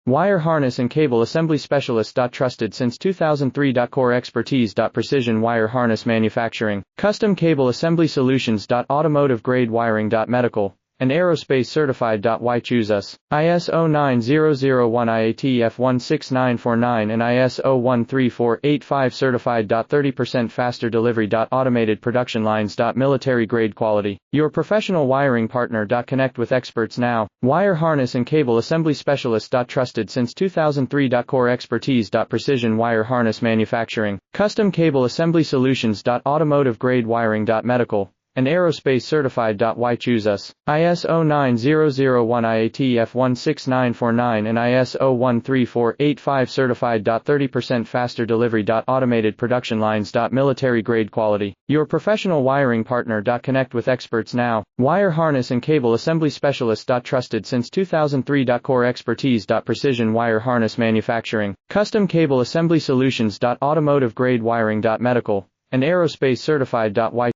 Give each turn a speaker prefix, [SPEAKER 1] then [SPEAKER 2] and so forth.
[SPEAKER 1] Wire harness and cable assembly specialist. Trusted since 2003. Core expertise. Precision wire harness manufacturing, custom cable assembly solutions. Automotive grade wiring. Medical and aerospace certified. Why choose us? ISO 9001 IATF 16949 and ISO 13485 certified. 30% faster delivery. Automated production lines. Military grade quality. Your professional wiring partner. Connect with experts now. Wire harness and cable assembly specialist. Trusted since 2003. Core expertise. Precision wire harness manufacturing, custom cable assembly solutions. Automotive grade wiring. Medical and aerospace certified. Why choose us? ISO 9001 IATF 16949 and ISO 13485 certified. 30% faster delivery. Automated production lines. Military grade quality. Your professional wiring partner. Connect with experts now. Wire harness and cable assembly specialist. Trusted since 2003. Core expertise. Precision wire harness manufacturing, custom cable assembly solutions. Automotive grade wiring. Medical and aerospace certified. Why